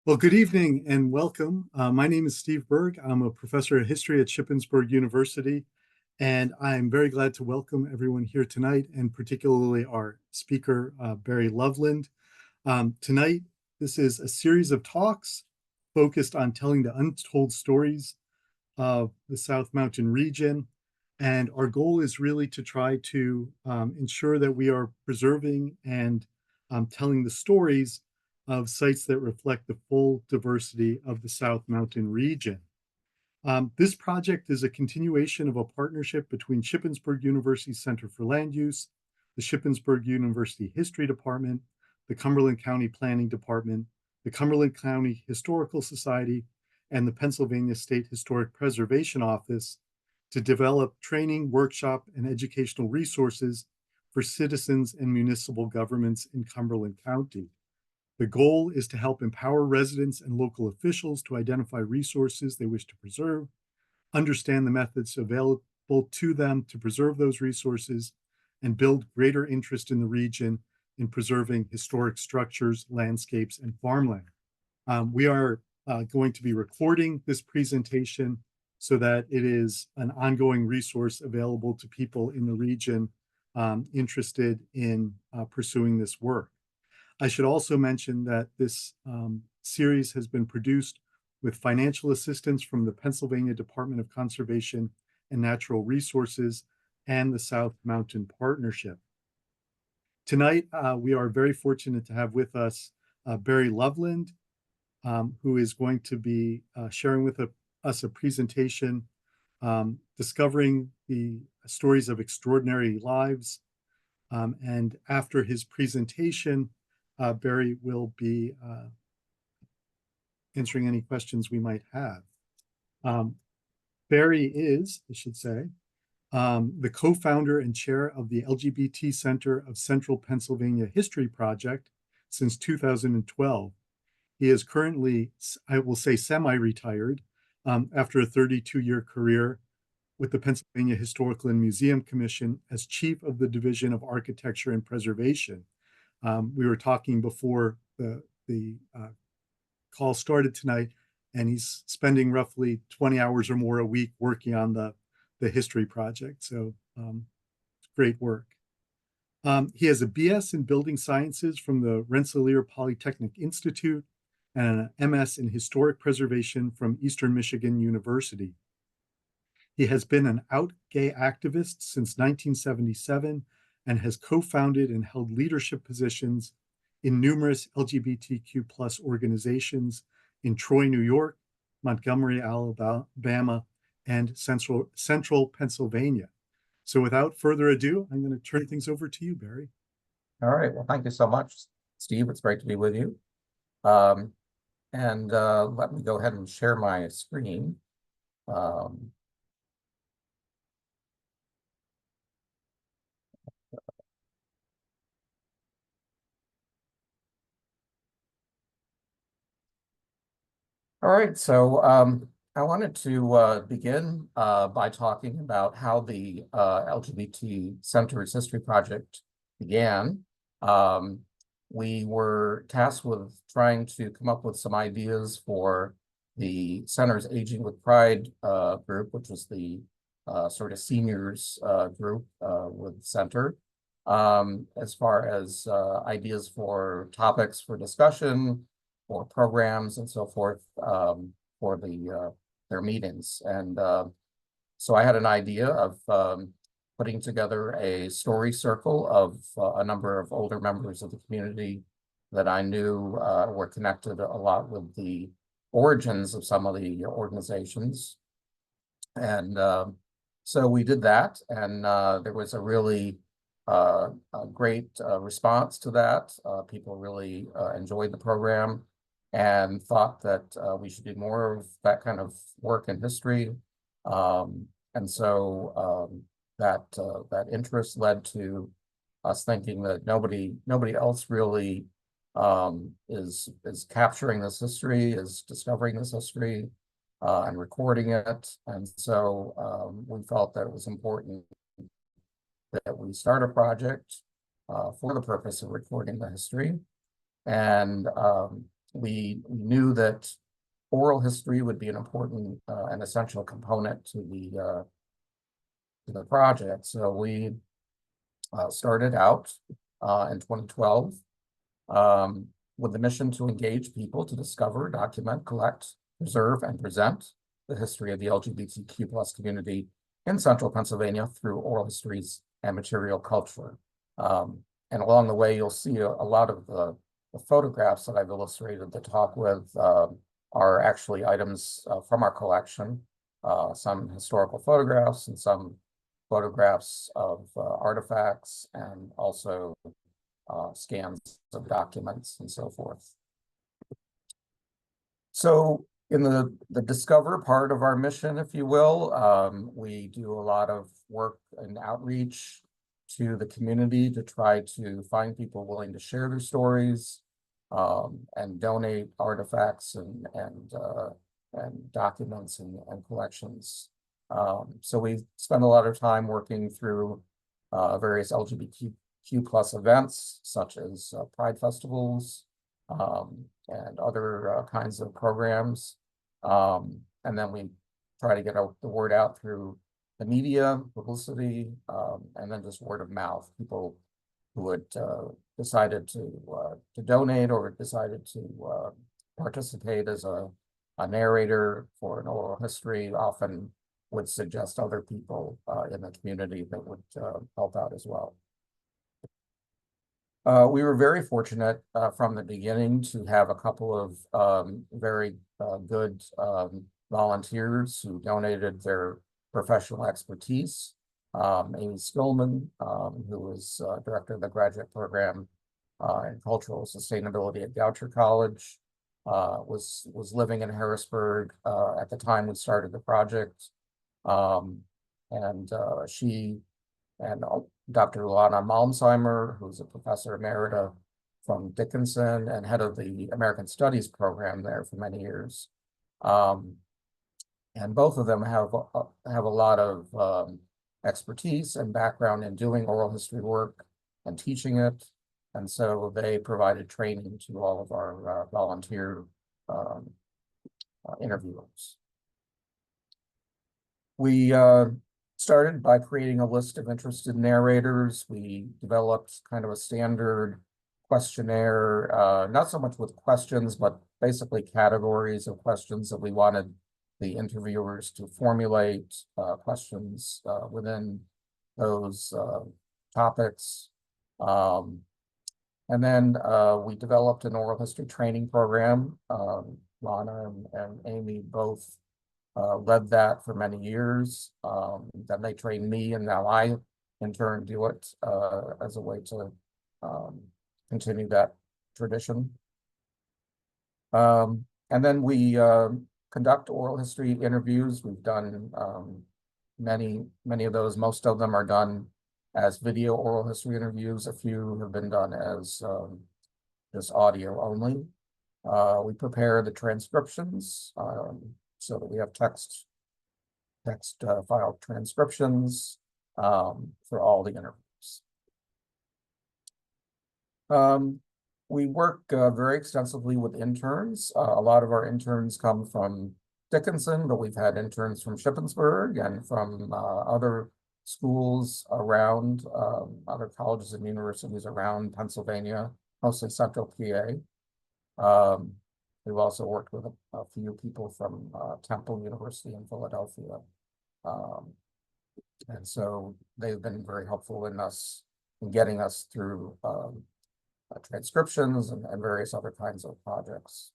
Well, good evening and welcome. My name is Steve Burg. I'm a professor of history at Shippensburg University, and I'm very glad to welcome everyone here tonight, and particularly our speaker, Barry Loveland. Tonight, this is a series of talks focused on telling the untold stories of the South Mountain region. And our goal is really to try to ensure that we are preserving and telling the stories of sites that reflect the full diversity of the South Mountain region. This project is a continuation of a partnership between Shippensburg University Center for Land Use, the Shippensburg University History Department, the Cumberland County Planning Department, the Cumberland County Historical Society, and the Pennsylvania State Historic Preservation Office to develop training, workshop, and educational resources for citizens and municipal governments in Cumberland County. The goal is to help empower residents and local officials to identify resources they wish to preserve, understand the methods available to them to preserve those resources, and build greater interest in the region in preserving historic structures, landscapes, and farmland. We are going to be recording this presentation so that it is an ongoing resource available to people in the region interested in pursuing this work. I should also mention that this series has been produced with financial assistance from the Pennsylvania Department of Conservation and Natural Resources and the South Mountain Partnership. Tonight, we are very fortunate to have with us Barry Loveland, who is going to be sharing with us a presentation discovering the stories of extraordinary lives. And after his presentation, Barry will be answering any questions we might have. Barry is, I should say, the co-founder and chair of the LGBT Center of Central Pennsylvania History Project since 2012. He is currently, I will say, semi-retired after a 32-year career with the Pennsylvania Historical and Museum Commission as chief of the Division of Architecture and Preservation. We were talking before the call started tonight, and he's spending roughly 20 hours or more a week working on the history project. So great work. He has a BS in Building Sciences from the Rensselaer Polytechnic Institute and an MS in Historic Preservation from Eastern Michigan University. He has been an out gay activist since 1977 and has co-founded and held leadership positions in numerous LGBTQ plus organizations in Troy, New York, Montgomery, Alabama, and Central Pennsylvania. So without further ado, I'm going to turn things over to you, Barry. All right. Well, thank you so much, Steve. It's great to be with you. Let me go ahead and share my screen. All right, so I wanted to begin by talking about how the LGBT Center's History Project began. We were tasked with trying to come up with some ideas for the center's Aging with Pride group, which was the sort of seniors group with the center, as far as ideas for topics for discussion, for programs and so forth for their meetings. And so I had an idea of putting together a story circle of a number of older members of the community that I knew were connected a lot with the origins of some of the organizations. And so we did that, and there was a really a great response to that. People really enjoyed the program and thought that we should do more of that kind of work in history. And so that interest led to us thinking that nobody else really is capturing this history, is discovering this history, and recording it. And so we felt that it was important that we start a project for the purpose of recording the history. And we knew that oral history would be an important and essential component to the project. So we started out in 2012 with the mission to engage people to discover, document, collect, preserve, and present the history of the LGBTQ plus community in central Pennsylvania through oral histories and material culture. And along the way, you'll see a lot of the photographs that I've illustrated to talk with are actually items from our collection, some historical photographs and some photographs of artifacts, and also scans of documents and so forth. So in the discover part of our mission, if you will, we do a lot of work and outreach to the community to try to find people willing to share their stories and donate artifacts and documents and collections. So we spend a lot of time working through various LGBTQ plus events, such as Pride festivals and other kinds of programs. And then we try to get the word out through the media, publicity, and then just word of mouth. People who had decided to donate or decided to participate as a narrator for an oral history often would suggest other people in the community that would help out as well. We were very fortunate from the beginning to have a couple of very good volunteers who donated their professional expertise. Amy Stillman, who was director of the graduate program in cultural sustainability at Goucher College, was living in Harrisburg at the time we started the project. She and Dr. Lana Malmsheimer, who's a professor emerita from Dickinson and head of the American Studies program there for many years. And both of them have a lot of expertise and background in doing oral history work and teaching it. And so they provided training to all of our volunteer interviewers. We started by creating a list of interested narrators. We developed kind of a standard questionnaire, not so much with questions, but basically categories of questions that we wanted the interviewers to formulate questions within those topics. And then we developed an oral history training program. Lana and Amy both led that for many years. Then they trained me, and now I, in turn, do it as a way to continue that tradition. And then we conduct oral history interviews. We've done many of those. Most of them are done as video oral history interviews. A few have been done as just audio only. We prepare the transcriptions so that we have text file transcriptions for all the interviews. We work very extensively with interns. A lot of our interns come from Dickinson, but we've had interns from Shippensburg and from other schools around, other colleges and universities around Pennsylvania, mostly central PA. We've also worked with a few people from Temple University in Philadelphia. And so they've been very helpful in getting us through transcriptions and various other kinds of projects.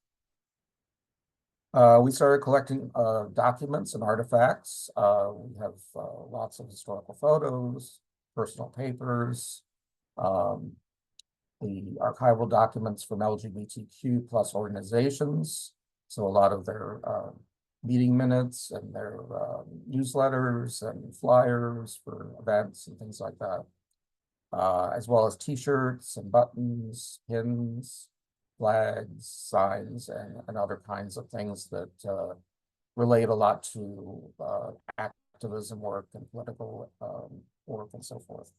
We started collecting documents and artifacts. We have lots of historical photos, personal papers, the archival documents from LGBTQ plus organizations. So a lot of their meeting minutes and their newsletters and flyers for events and things like that. As well as t-shirts and buttons, pins, flags, signs, and other kinds of things that relate a lot to activism work and political work and so forth.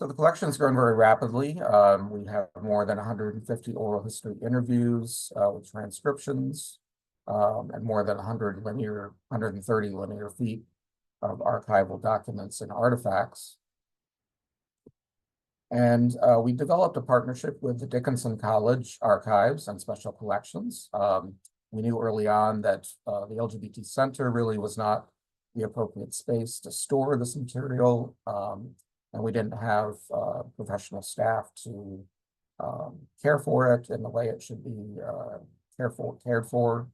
So the collection's grown very rapidly. We have more than 150 oral history interviews with transcriptions, and more than 130 linear feet of archival documents and artifacts. And we developed a partnership with the Dickinson College Archives and Special Collections. We knew early on that the LGBT Center really was not the appropriate space to store this material, and we didn't have professional staff to care for it in the way it should be cared for.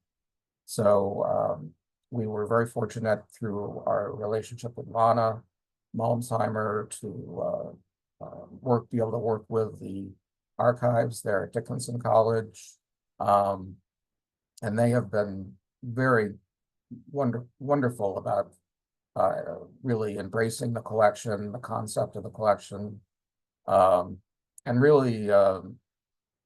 So we were very fortunate through our relationship with Lana Malmsheimer to be able to work with the archives there at Dickinson College. And they have been very wonderful about really embracing the collection, the concept of the collection. And really,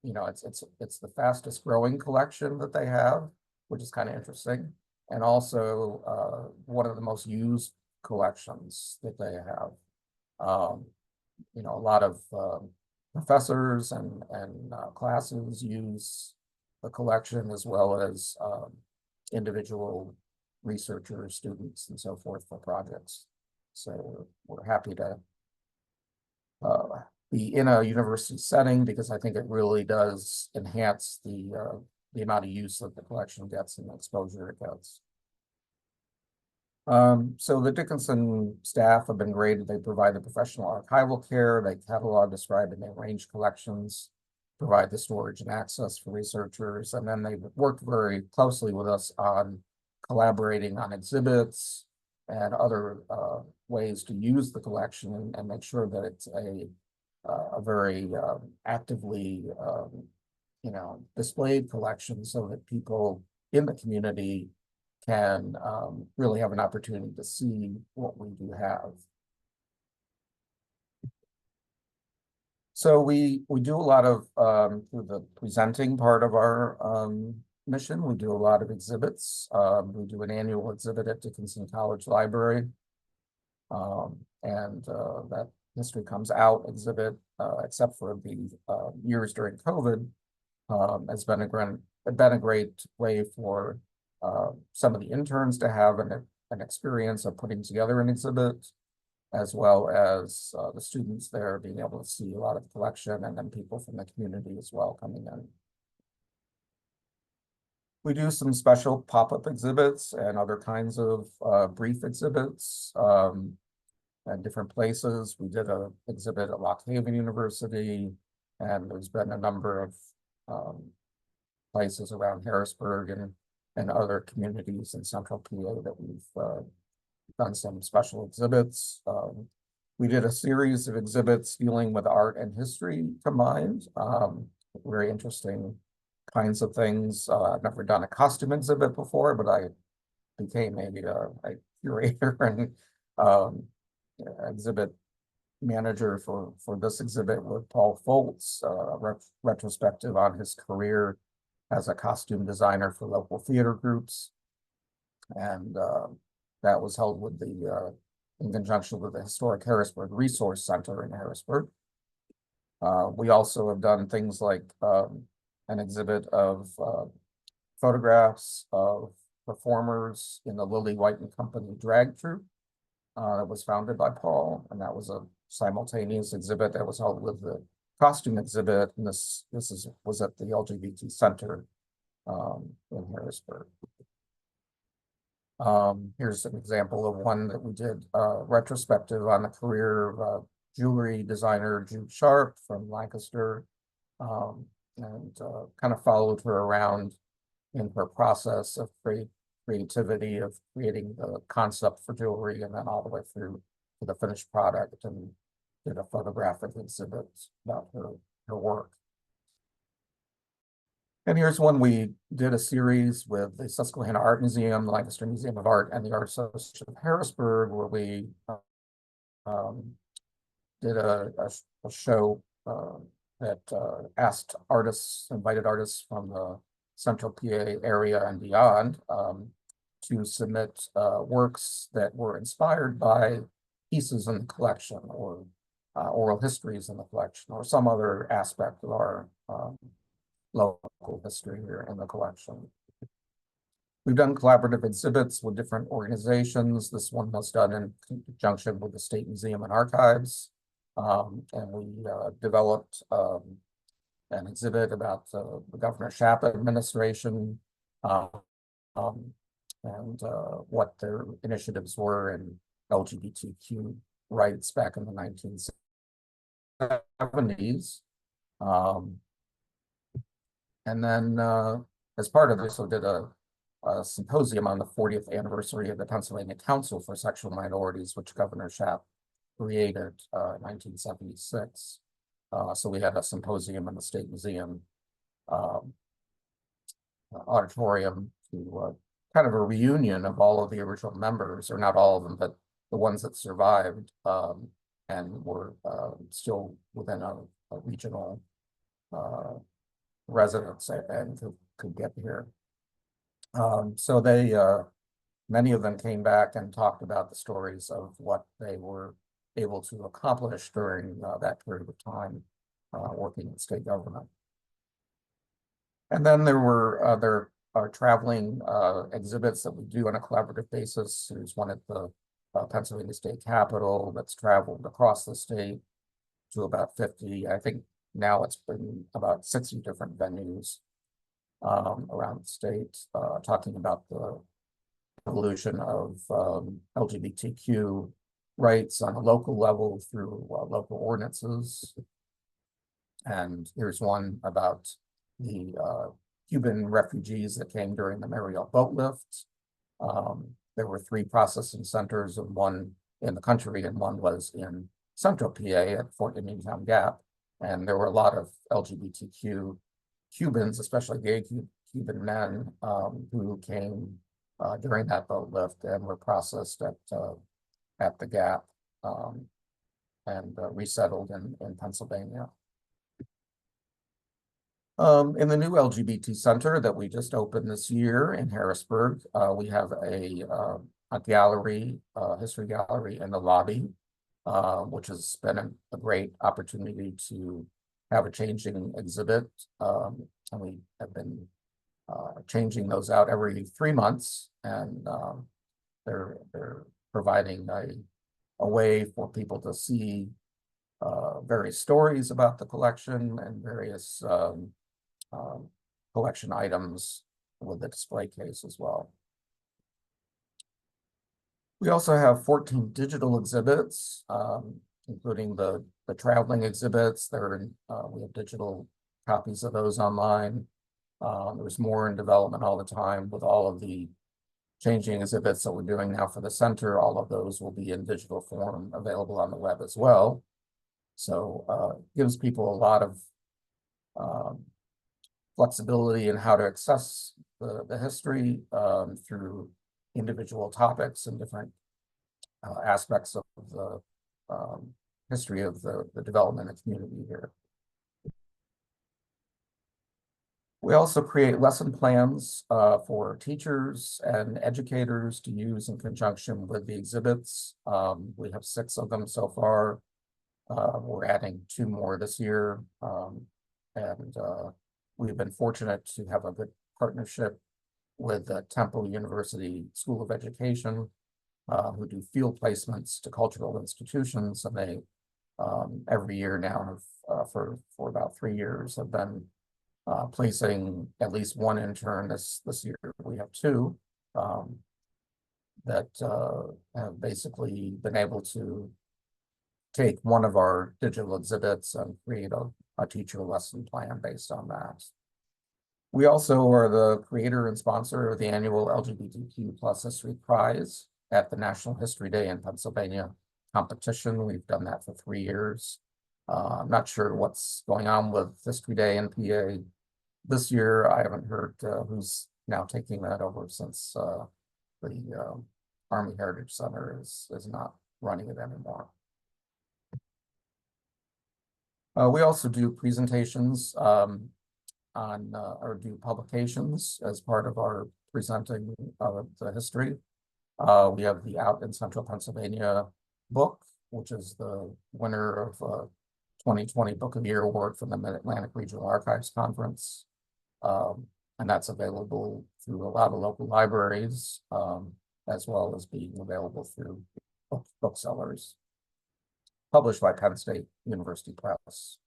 it's the fastest growing collection that they have, which is kind of interesting. And also one of the most used collections that they have. A lot of professors and classes use the collection, as well as individual researchers, students, and so forth for projects. So we're happy to be in a university setting, because I think it really does enhance the amount of use that the collection gets and the exposure it gets. So the Dickinson staff have been great. They provide the professional archival care, they catalog, describe, and they arrange collections, provide the storage and access for researchers, and then they've worked very closely with us on collaborating on exhibits and other ways to use the collection and make sure that it's a very actively displayed collection, so that people in the community can really have an opportunity to see what we do have. So we do a lot of, through the presenting part of our mission, we do a lot of exhibits. We do an annual exhibit at Dickinson College Library. And that History Comes Out exhibit, except for the years during COVID, has been a great way for some of the interns to have an experience of putting together an exhibit, as well as the students there being able to see a lot of the collection, and then people from the community as well coming in. We do some special pop-up exhibits and other kinds of brief exhibits at different places. We did an exhibit at Lock Haven University, and there's been a number of places around Harrisburg and other communities in Central PA that we've done some special exhibits. We did a series of exhibits dealing with art and history combined. Very interesting kinds of things. I've never done a costume exhibit before, but I became a curator and exhibit manager for this exhibit with Paul Foltz, retrospective on his career as a costume designer for local theater groups. And that was held with in conjunction with the Historic Harrisburg Resource Center in Harrisburg. We also have done things like an exhibit of photographs of performers in the Lily White and Company drag troupe that was founded by Paul, and that was a simultaneous exhibit that was held with the costume exhibit, and this was at the LGBT Center in Harrisburg. Here's an example of one that we did retrospective on the career of jewelry designer Jude Sharp from Lancaster, and kind of followed her around in her process of creativity of creating the concept for jewelry, and then all the way through to the finished product, and did a photographic exhibit about her work. And here's one we did a series with the Susquehanna Art Museum, the Lancaster Museum of Art, and the Art Association of Harrisburg, where we did a show that invited artists from the Central PA area and beyond to submit works that were inspired by pieces in the collection, or oral histories in the collection or some other aspect of our local history here in the collection. We've done collaborative exhibits with different organizations. This one was done in conjunction with the State Museum and Archives. And we developed an exhibit about the Governor Schaap administration and what their initiatives were in LGBTQ rights back in the 1970s. And then as part of this, we did a symposium on the 40th anniversary of the Pennsylvania Council for Sexual Minorities, which Governor Schaap created in 1976. So we had a symposium in the State Museum auditorium to kind of a reunion of all of the original members, or not all of them, but the ones that survived and were still within a regional residence and could get here. So they, many of them came back and talked about the stories of what they were able to accomplish during that period of time working in state government. And then there were there are traveling exhibits that we do on a collaborative basis. There's one at the Pennsylvania State Capitol that's traveled across the state to about 50. I think now it's been about 60 different venues around the state, talking about the evolution of LGBTQ rights on a local level through local ordinances. And here's one about the Cuban refugees that came during the Mariel boat lift. There were 3 processing centers, and one in the country, and one was in Central PA at Fort Uniontown Gap. And there were a lot of LGBTQ Cubans, especially gay Cuban men, who came during that boat lift and were processed at the Gap and resettled in Pennsylvania. In the new LGBT Center that we just opened this year in Harrisburg, we have a gallery, history gallery in the lobby, which has been a great opportunity to have a changing exhibit. And we have been changing those out every 3 months, and they're providing a way for people to see various stories about the collection and various collection items with the display case as well. We also have 14 digital exhibits, including the traveling exhibits. We have digital copies of those online. There's more in development all the time with all of the changing exhibits that we're doing now for the center. All of those will be in digital form available on the web as well. So it gives people a lot of flexibility in how to access the history through individual topics and different aspects of the history of the development and community here. We also create lesson plans for teachers and educators to use in conjunction with the exhibits. We have 6 of them so far. We're adding 2 more this year. And we've been fortunate to have a good partnership with the Temple University School of Education, who do field placements to cultural institutions. And they every year now have, for about 3 years, have been placing at least 1 intern. This year we have 2 that have basically been able to take one of our digital exhibits and create a teacher lesson plan based on that. We also are the creator and sponsor of the annual LGBTQ plus History Prize at the National History Day in Pennsylvania competition. We've done that for 3 years. I'm not sure what's going on with History Day in PA this year. I haven't heard who's now taking that over since the Army Heritage Center is not running it anymore. We also do presentations on or do publications as part of our presenting of the history. We have the Out in Central Pennsylvania book which is the winner of 2020 Book of the Year Award from the Mid-Atlantic Regional Archives Conference. And that's available through a lot of local libraries, as well as being available through booksellers. Published by Penn State University Press.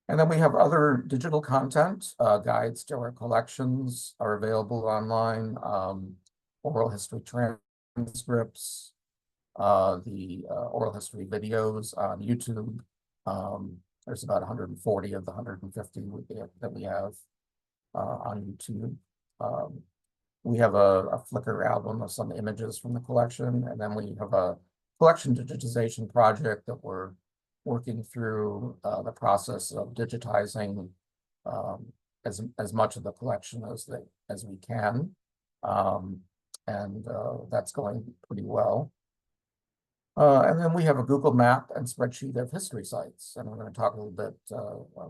And then we have other digital content. Guides to our collections are available online. Oral history transcripts, the oral history videos on YouTube. There's about 140 of the 150 that we have on YouTube. We have a Flickr album of some images from the collection, and then we have a collection digitization project that we're working through the process of digitizing as much of the collection as we can. And that's going pretty well. And then we have a Google Map and spreadsheet of history sites, and we're going to talk a little bit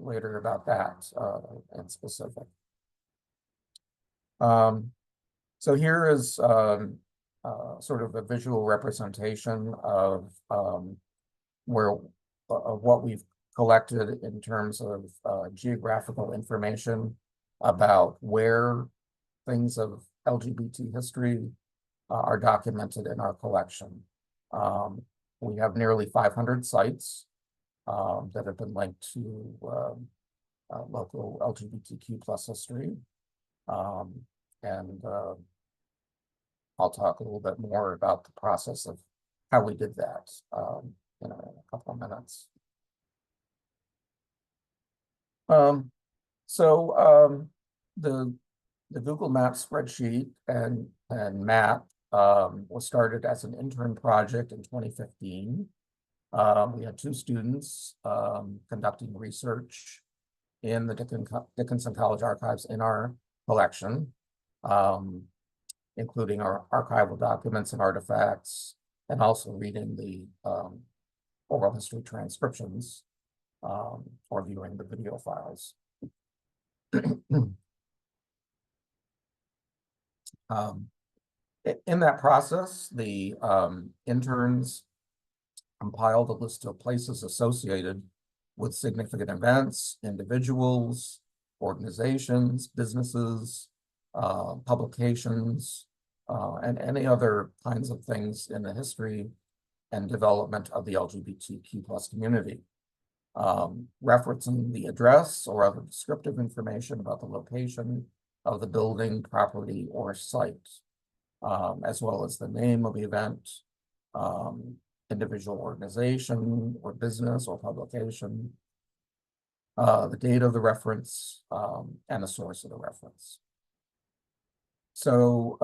later about that in specific. So here is sort of a visual representation of what we've collected in terms of geographical information about where things of LGBT history are documented in our collection. We have nearly 500 sites that have been linked to local LGBTQ plus history. And I'll talk a little bit more about the process of how we did that in a couple of minutes. The Google Maps spreadsheet and map was started as an intern project in 2015. We had 2 students conducting research in the Dickinson College archives in our collection, including our archival documents and artifacts, and also reading the oral history transcriptions or viewing the video files. In that process, the interns compiled a list of places associated with significant events, individuals, organizations, businesses, publications, and any other kinds of things in the history and development of the LGBTQ plus community, referencing the address or other descriptive information about the location of the building, property, or site, as well as the name of the event, individual organization or business or publication, the date of the reference, and the source of the reference. So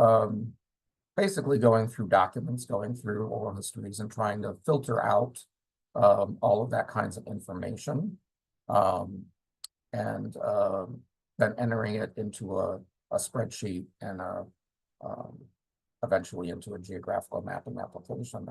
basically going through documents, going through oral histories and trying to filter out all of that kinds of information, and then entering it into a spreadsheet and eventually into a geographical mapping application.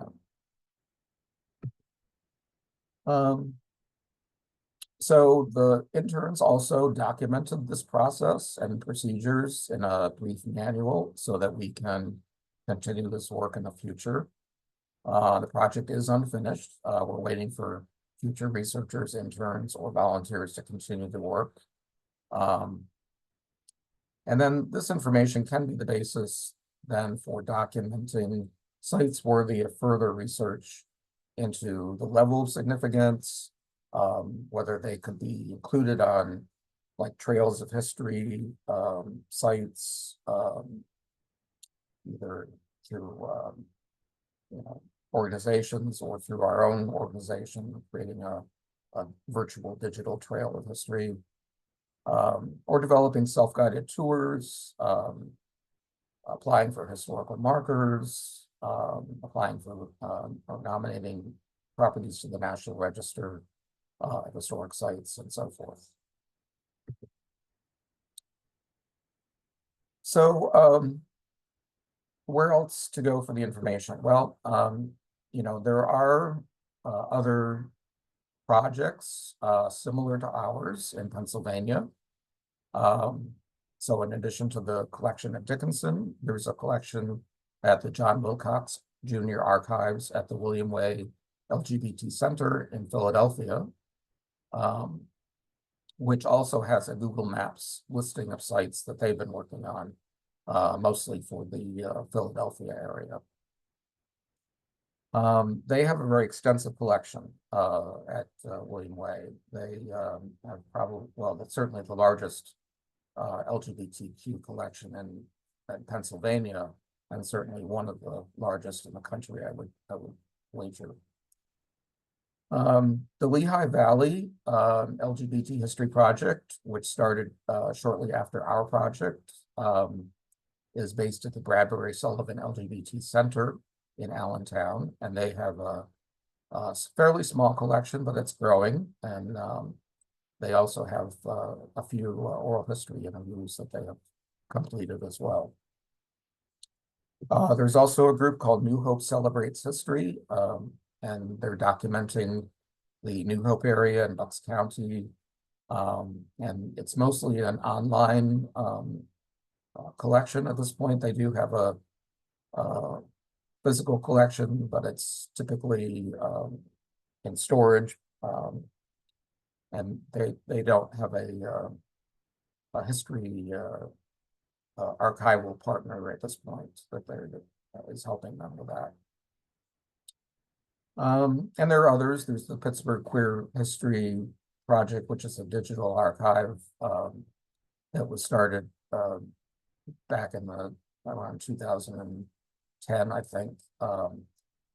So the interns also documented this process and procedures in a brief manual so that we can continue this work in the future. The project is unfinished. We're waiting for future researchers, interns, or volunteers to continue the work. And then this information can be the basis then for documenting sites worthy of further research into the level of significance, whether they could be included on like trails of history sites, either through organizations or through our own organization, creating a virtual digital trail of history, or developing self-guided tours, applying for historical markers, applying for or nominating properties to the National Register of Historic Sites, and so forth. So where else to go for the information? Well, there are other projects similar to ours in Pennsylvania. So in addition to the collection at Dickinson, there's a collection at the John Wilcox Jr. Archives at the William Way LGBT Center in Philadelphia, um, which also has a Google Maps listing of sites that they've been working on, mostly for the Philadelphia area. They have a very extensive collection at William Way. They have probably, well, that's certainly the largest LGBTQ collection in Pennsylvania, and certainly one of the largest in the country, I would wager. The Lehigh Valley LGBT History Project, which started shortly after our project, is based at the Bradbury Sullivan LGBT Center in Allentown, and they have a fairly small collection, but it's growing. And they also have a few oral history interviews that they have completed as well. There's also a group called New Hope Celebrates History, and they're documenting the New Hope area in Bucks County. And it's mostly an online collection at this point. They do have a physical collection, but it's typically in storage, and they don't have a history archival partner at this point that is helping them with that. And there are others. There's the Pittsburgh Queer History Project, which is a digital archive that was started back in around 2010, I think.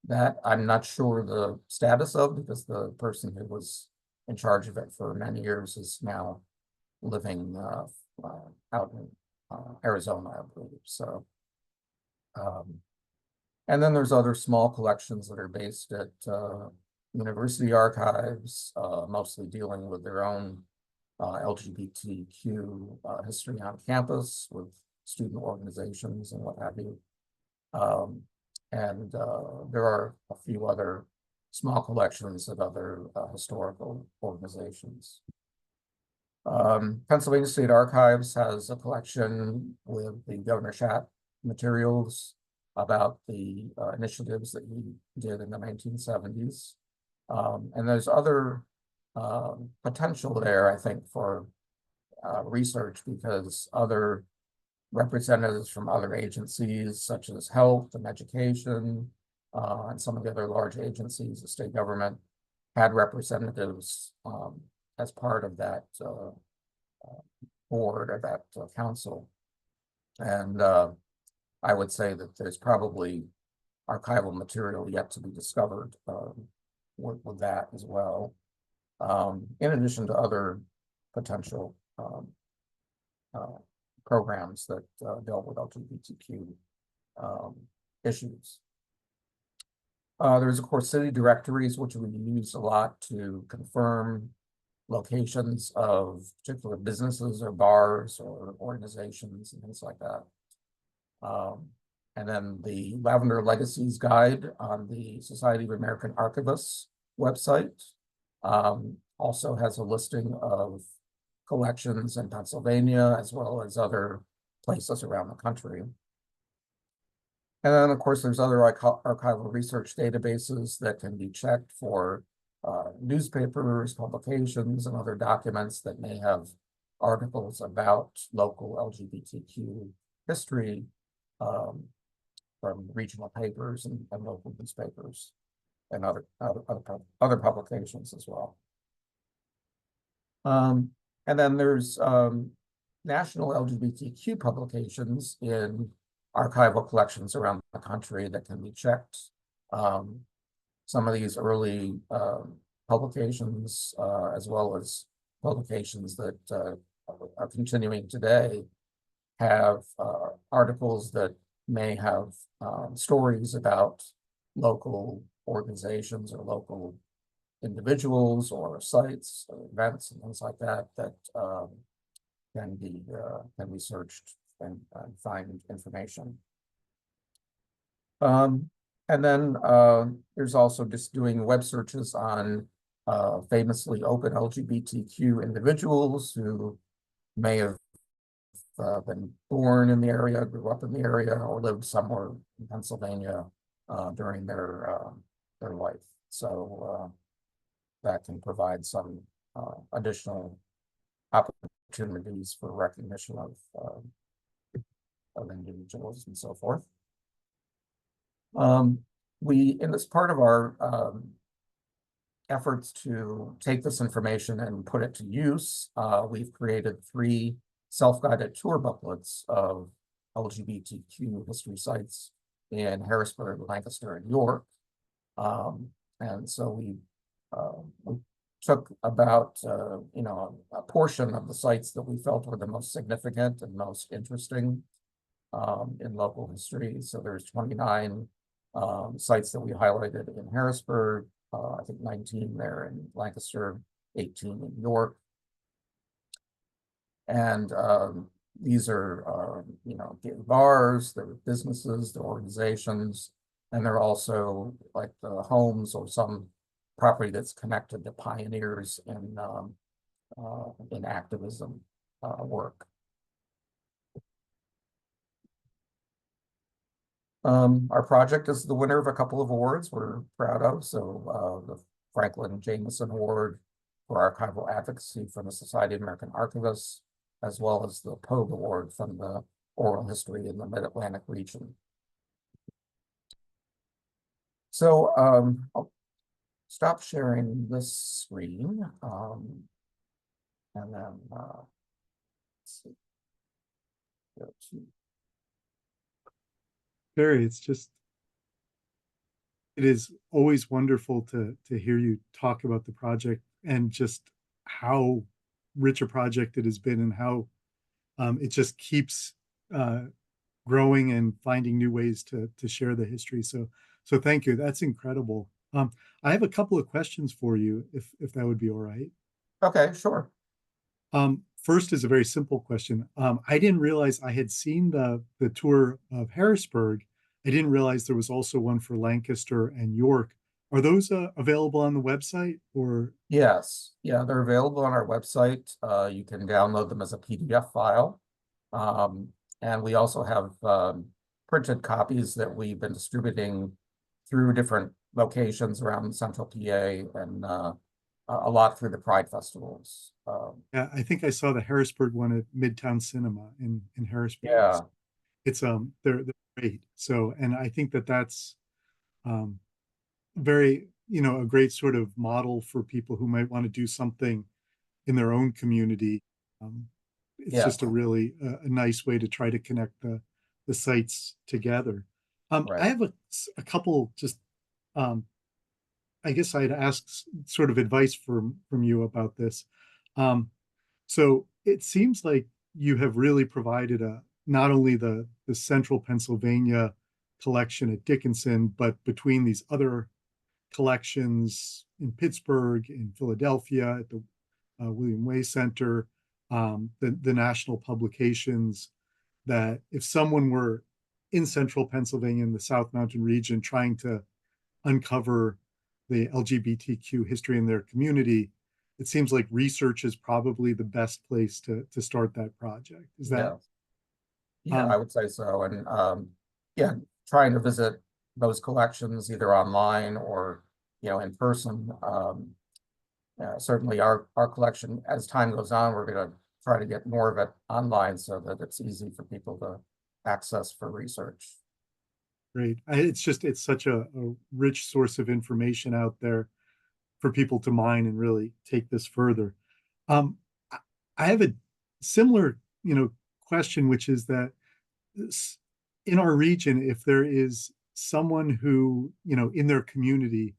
That I'm not sure the status of, because the person who was in charge of it for many years is now living out in Arizona, I believe. So, and then there's other small collections that are based at university archives, mostly dealing with their own LGBTQ history on campus with student organizations and what have you. And there are a few other small collections at other historical organizations. Pennsylvania State Archives has a collection with the Governor Schatt materials about the initiatives that he did in the 1970s. And there's other potential there, I think, for research, because other representatives from other agencies, such as health and education, and some of the other large agencies, the state government, had representatives as part of that board or that council. And I would say that there's probably archival material yet to be discovered with that as well, in addition to other potential programs that dealt with LGBTQ issues. There's, of course, city directories, which we use a lot to confirm locations of particular businesses or bars or organizations and things like that. And then the Lavender Legacies Guide on the Society of American Archivists website also has a listing of collections in Pennsylvania, as well as other places around the country. And then, of course, there's other archival research databases that can be checked for newspapers, publications, and other documents that may have articles about local LGBTQ history from regional papers and local newspapers and other publications as well. And then there's national LGBTQ publications in archival collections around the country that can be checked. Some of these early publications, as well as publications that are continuing today, have articles that may have stories about local organizations or local individuals or sites or events and things like that that can be searched and find information. And then there's also just doing web searches on famously open LGBTQ individuals who may have been born in the area, grew up in the area, or lived somewhere in Pennsylvania during their life. So that can provide some additional opportunities for recognition of individuals and so forth. In this part of our efforts to take this information and put it to use, we've created 3 self-guided tour booklets of LGBTQ history sites in Harrisburg, Lancaster, and York. And so we took about a portion of the sites that we felt were the most significant and most interesting in local history. So there's 29 sites that we highlighted in Harrisburg, I think 19 there in Lancaster, 18 in York. And these are, gay bars, they're businesses, they're organizations, and they're also like the homes or some property that's connected to pioneers in activism work. Our project is the winner of a couple of awards we're proud of. So the Franklin Jameson Award for Archival Advocacy from the Society of American Archivists, as well as the Pogue Award from the Oral History in the Mid-Atlantic region. So I'll stop sharing this screen. And then let's see. Go to Barry, it is always wonderful to hear you talk about the project and just how rich a project it has been and how it just keeps growing and finding new ways to share the history. So thank you. That's incredible. I have a couple of questions for you, if that would be all right. Okay, sure. First is a very simple question. I didn't realize I had seen the tour of Harrisburg. I didn't realize there was also one for Lancaster and York. Are those available on the website or? Yes, yeah, they're available on our website. You can download them as a PDF file. And we also have printed copies that we've been distributing through different locations around central PA and a lot through the Pride festivals. Yeah, I think I saw the Harrisburg one at Midtown Cinema in Harrisburg. Yeah, It's they're great. So, and I think that's very, a great sort of model for people who might want to do something in their own community. It's yeah, just a really a nice way to try to connect the sites together. I right. have a couple just I guess I'd ask sort of advice from you about this. So it seems like you have really provided not only the central Pennsylvania collection at Dickinson, but between these other collections in Pittsburgh, in Philadelphia, at the William Way Center, the national publications, that if someone were in central Pennsylvania in the South Mountain region trying to uncover the LGBTQ history in their community, it seems like research is probably the best place to start that project. Is that? Yeah, I would say so. And yeah, trying to visit those collections either online or in person. Certainly our collection, as time goes on, we're going to try to get more of it online so that it's easy for people to access for research. Great. It's such a rich source of information out there for people to mine and really take this further. I have a similar, question, which is that in our region, if there is someone who, in their community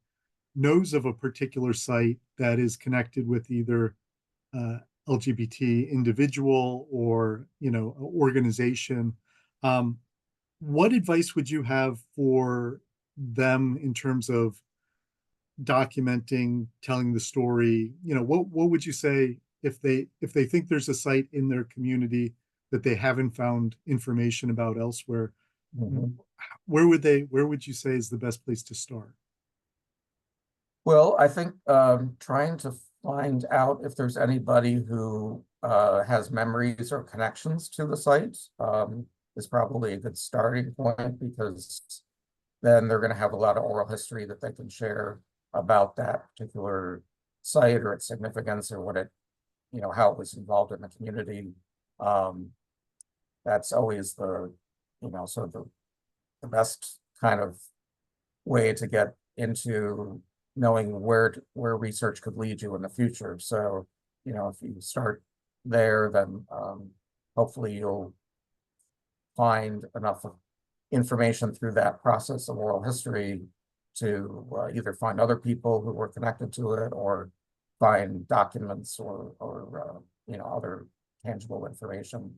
knows of a particular site that is connected with either LGBT individual or, organization, what advice would you have for them in terms of documenting, telling the story? What would you say if they think there's a site in their community that they haven't found information about elsewhere? Mhm. Where would you say is the best place to start? Well, I think trying to find out if there's anybody who has memories or connections to the site is probably a good starting point, because then they're going to have a lot of oral history that they can share about that particular site or its significance or what it, how it was involved in the community. Um, that's always the, sort of the best kind of way to get into knowing where research could lead you in the future. So, if you start there, then hopefully you'll find enough information through that process of oral history to either find other people who were connected to it or find documents or other tangible information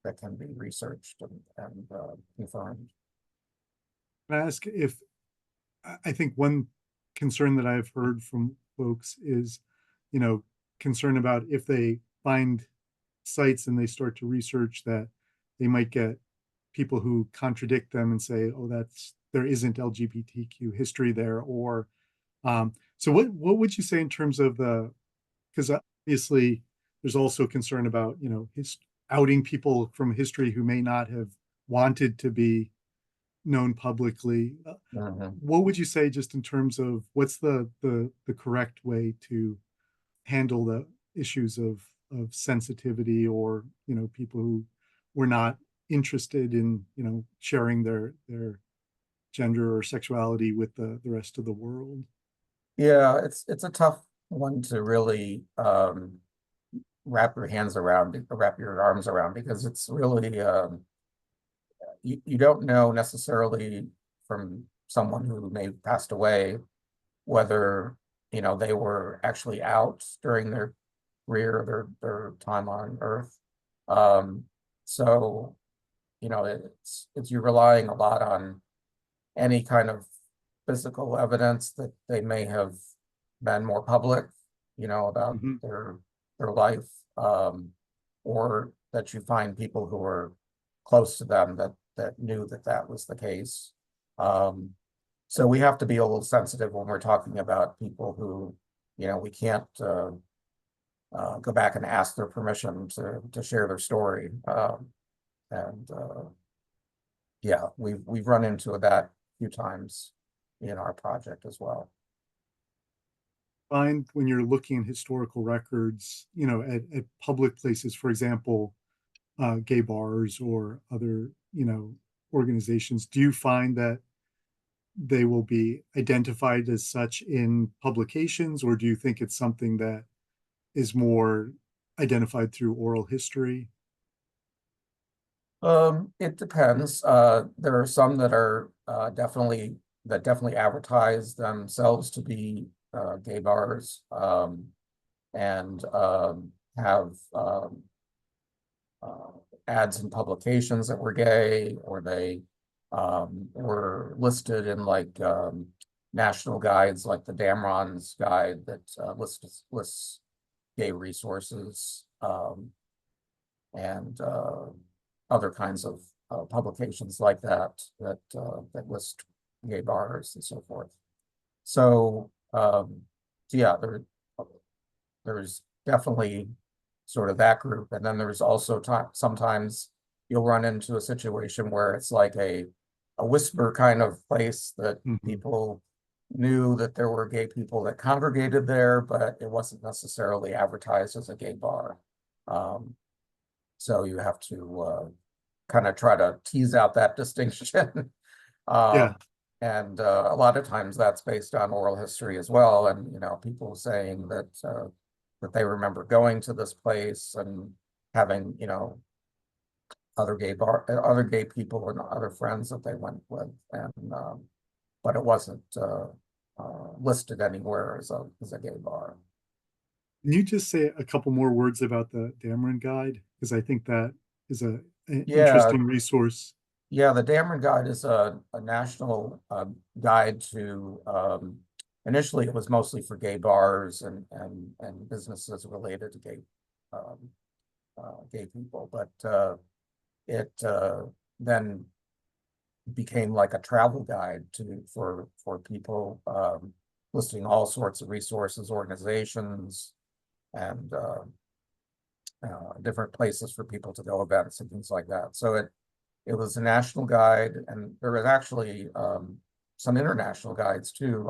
that can be researched and confirmed. Can I ask if I think one concern that I've heard from folks is, you know, concern about if they find sites and they start to research that they might get people who contradict them and say, oh, there isn't LGBTQ history there, or so what would you say in terms of because obviously there's also concern about, outing people from history who may not have wanted to be known publicly. Mhm. What would you say just in terms of what's the correct way to handle the issues of sensitivity, or people who were not interested in sharing their gender or sexuality with the rest of the world? Yeah, it's a tough one to really wrap your arms around, because it's really you don't know necessarily from someone who may have passed away whether they were actually out during their career, their time on Earth. Um, so it's you're relying a lot on any kind of physical evidence that they may have been more public, about Mhm. their life, or that you find people who are close to them that knew that was the case. So we have to be a little sensitive when we're talking about people who, we can't go back and ask their permission to share their story. And yeah, we've run into that a few times in our project as well. Find when you're looking at historical records, at public places, for example, gay bars or other, organizations, do you find that they will be identified as such in publications, or do you think it's something that is more identified through oral history? It depends. There are some that are definitely advertise themselves to be gay bars, and have uh, ads in publications that were gay, or they were listed in like national guides, like the Damron's guide that lists gay resources, and other kinds of publications like that list gay bars and so forth. So yeah, there's definitely sort of that group, and then there's also sometimes you'll run into a situation where it's like a whisper kind of place that Mhm. people knew that there were gay people that congregated there, but it wasn't necessarily advertised as a gay bar. Um, so you have to kind of try to tease out that distinction. Yeah. Um, and a lot of times that's based on oral history as well, and people saying that they remember going to this place and having other gay people and other friends that they went with, and but it wasn't listed anywhere as a gay bar. Can you just say a couple more words about the Dameron Guide? Because I think that is an Yeah, interesting resource. yeah, the Dameron Guide is a national guide to, initially it was mostly for gay bars and businesses related to um, gay people, but it then became like a travel guide for people, listing all sorts of resources, organizations, and different places for people to go, events and things like that. So it was a national guide, and there was actually some international guides too.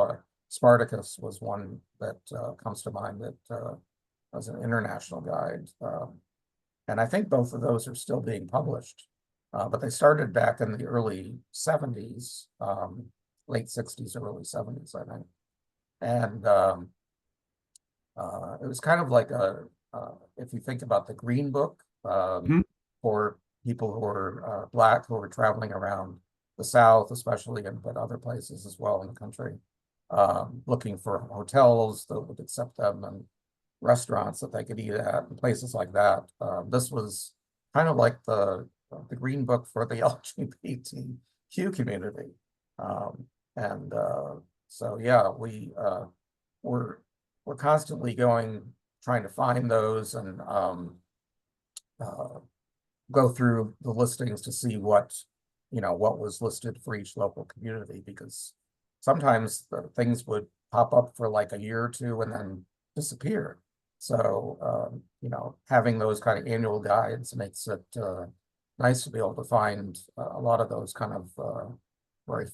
Spartacus was one that comes to mind that was an international guide. And I think both of those are still being published. But they started back in the early 70s, late 60s, early 70s, I think. And it was kind of like if you think about the Green Book, Mhm. for people who are Black, who are traveling around the South, especially, but other places as well in the country, looking for hotels that would accept them and restaurants that they could eat at and places like that. This was kind of like the Green Book for the LGBTQ community. And so, yeah, we're constantly trying to find those and go through the listings to see what was listed for each local community, because sometimes the things would pop up for like a year or two and then disappear. So having those kind of annual guides makes it nice to be able to find a lot of those kind of very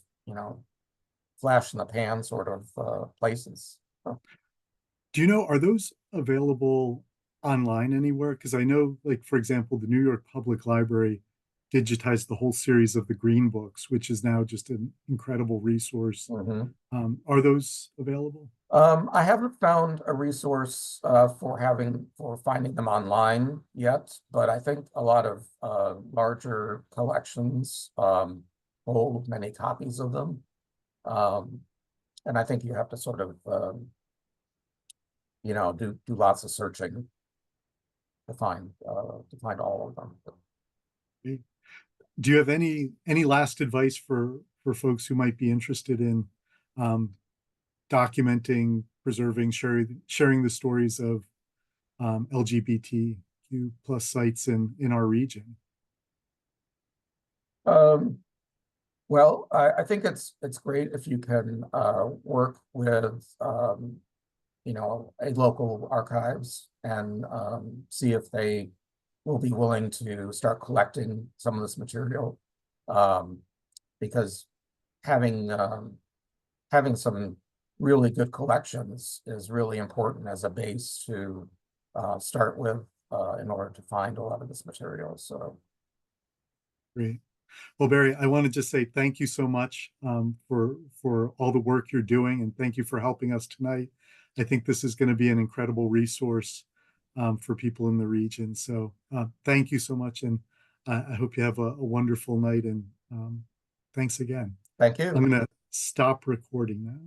flash in the pan sort of places. Do you know, are those available online anywhere? Because I know, like, for example, the New York Public Library digitized the whole series of the Green Books, which is now just an incredible resource. Mhm. Are those available? I haven't found a resource for finding them online yet, but I think a lot of larger collections hold many copies of them. And I think you have to sort of do lots of searching to find all of them. Do you have any last advice for folks who might be interested in um, documenting, preserving, sharing the stories of LGBTQ plus sites in our region? Um, well, I think it's great if you can work with a local archives and see if they will be willing to start collecting some of this material, because having some really good collections is really important as a base to start with in order to find a lot of this material. So Great. Well, Barry, I want to just say thank you so much for all the work you're doing, and thank you for helping us tonight. I think this is going to be an incredible resource for people in the region. So thank you so much, and I hope you have a wonderful night. And thanks again. thank I'm you. going to stop recording now.